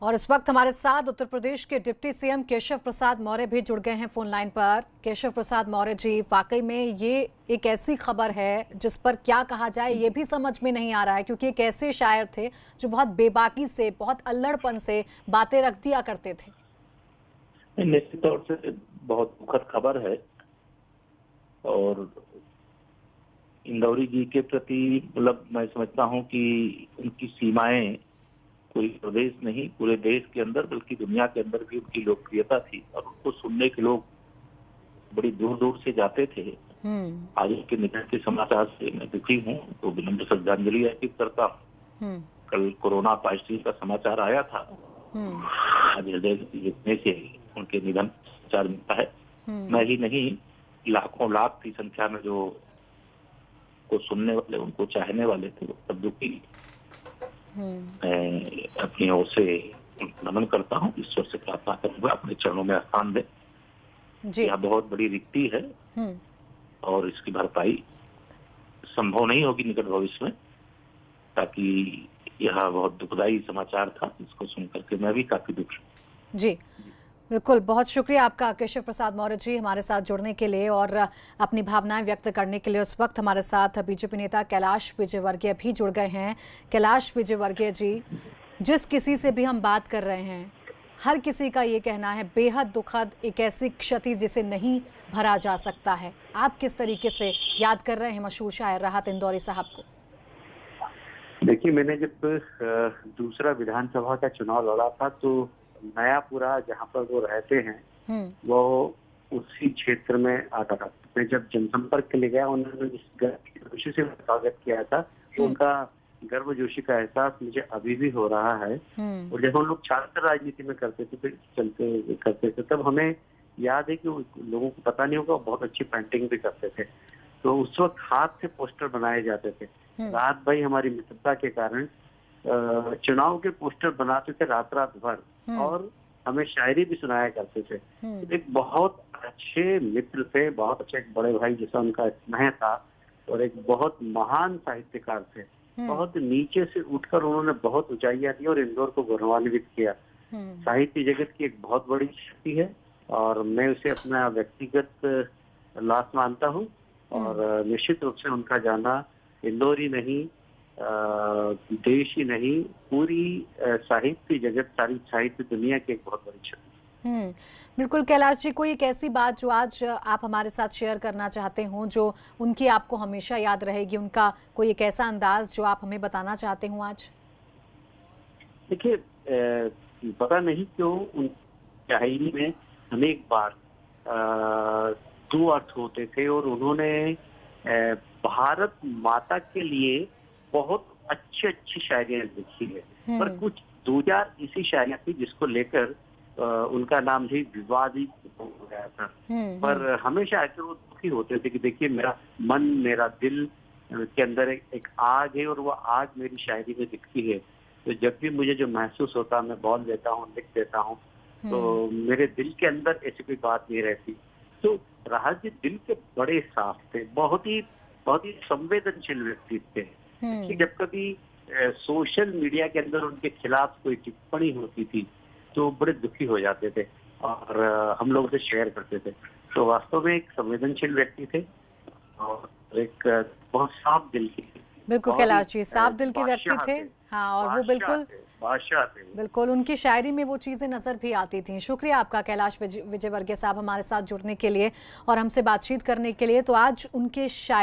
और इस वक्त हमारे साथ उत्तर प्रदेश के डिप्टी सीएम केशव प्रसाद मौर्य भी जुड़ गए हैं फोन लाइन पर। केशव प्रसाद मौर्य जी, वाकई में ये एक ऐसी खबर है जिस पर क्या कहा जाए ये भी समझ में नहीं आ रहा है, क्योंकि एक ऐसे शायर थे जो बहुत बेबाकी से, बहुत अल्लड़पन से बातें रख दिया करते थे। निश्चित तौर से बहुत दुखद खबर है और इंदौरी जी के प्रति मतलब मैं समझता हूं कि उनकी सीमाएं कोई प्रदेश नहीं, पूरे देश के अंदर बल्कि दुनिया के अंदर भी उनकी लोकप्रियता थी और उनको सुनने के लोग बड़ी दूर दूर से जाते थे। आज उनके निधन के समाचार से मैं दुखी हूँ, तो विनम्र श्रद्धांजलि अर्पित करता हूँ। कल कोरोना पॉजिटिव का समाचार आया था, आज हृदय जितने से उनके निधन समाचार मिलता है। मैं ही नहीं, लाखों लाख की संख्या में जो को सुनने वाले, उनको चाहने वाले थे, वो सब दुखी। मैं अपनी ओर से नमन करता हूँ, ईश्वर से प्रार्थना करूंगा अपने चरणों में स्थान दे। यह बहुत बड़ी रिक्ति है और इसकी भरपाई संभव नहीं होगी निकट भविष्य में, ताकि यह बहुत दुखदायी समाचार था, इसको सुनकर के मैं भी काफी दुखी। जी बिल्कुल, बहुत शुक्रिया आपका केशव प्रसाद मौर्य जी हमारे साथ जुड़ने के लिए और अपनी भावनाएं व्यक्त करने के लिए। उस वक्त हमारे साथ बीजेपी नेता कैलाश विजयवर्गीय भी जुड़ गए हैं। कैलाश विजयवर्गीय जी, जिस किसी से भी हम बात कर रहे हैं, हर किसी का ये कहना है बेहद दुखद, एक ऐसी क्षति जिसे नहीं भरा जा सकता है। आप किस तरीके से याद कर रहे हैं मशहूर शायर राहत इंदौरी साहब को? देखिए, मैंने जब दूसरा विधानसभा का चुनाव लड़ा था तो नयापुरा जहाँ पर वो रहते हैं वो उसी क्षेत्र में आता था। मैं जब जनसंपर्क के लिए गया, उन्होंने जिस गर्मजोशी से स्वागत किया था, तो उनका गर्मजोशी का एहसास मुझे अभी भी हो रहा है। और जब हम लोग छात्र राजनीति में करते थे तब हमें याद है कि लोगों को पता नहीं होगा, बहुत अच्छी पेंटिंग भी करते थे। तो उस वक्त हाथ से पोस्टर बनाए जाते थे। रात भाई हमारी मित्रता के कारण चुनाव के पोस्टर बनाते थे रात भर, और हमें शायरी भी सुनाया करते थे। एक बहुत अच्छे मित्र थे, बहुत अच्छे एक बड़े भाई जैसा उनका स्नेह था, और एक बहुत महान साहित्यकार थे। बहुत नीचे से उठकर उन्होंने बहुत ऊंचाइयां दी और इंदौर को गौरवान्वित किया। साहित्य जगत की एक बहुत बड़ी शक्ति है और मैं उसे अपना व्यक्तिगत लाभ मानता हूँ। और निश्चित रूप से उनका जाना इंदौर ही नहीं, देश ही नहीं, पूरी साहित्य जगत, सारी साहित्य दुनिया की एक बहुत बड़ी क्षति। बिल्कुल कैलाश जी, कोई एक ऐसी बात जो आज आप हमारे साथ शेयर करना चाहते हो जो उनकी आपको हमेशा याद रहेगी, उनका कोई एक ऐसा अंदाज जो आप हमें बताना चाहते हो आज? देखिए, पता नहीं क्यों उन शायरी में अनेक बार दो अर्थ होते थे और उन्होंने भारत माता के लिए बहुत अच्छी अच्छी शायरियां लिखी है। पर कुछ दो चार ऐसी शायरियां थी जिसको लेकर उनका नाम भी विवादित हो गया था। पर हमेशा ऐसे वो दुखी होते थे कि देखिए, मेरा मन, मेरा दिल के अंदर एक आग है और वो आग मेरी शायरी में दिखती है। तो जब भी मुझे जो महसूस होता, मैं बोल देता हूँ, लिख देता हूँ, तो मेरे दिल के अंदर ऐसी कोई बात नहीं रहती। तो राहत जी दिल के बड़े साफ थे, बहुत ही संवेदनशील व्यक्ति थे। कि जब कभी सोशल मीडिया के अंदर उनके खिलाफ कोई टिप्पणी होती थी तो बड़े दुखी हो जाते थे और हम लोग उसे शेयर करते थे। तो वास्तव में एक संवेदनशील व्यक्ति थे और एक बहुत साफ दिल के। बिल्कुल कैलाश जी, साफ दिल के व्यक्ति थे। हाँ, और वो बिल्कुल उनकी शायरी में वो चीजें नजर भी आती थी। शुक्रिया आपका कैलाश विजयवर्गीय साहब हमारे साथ जुड़ने के लिए और हमसे बातचीत करने के लिए। तो आज उनके शायरी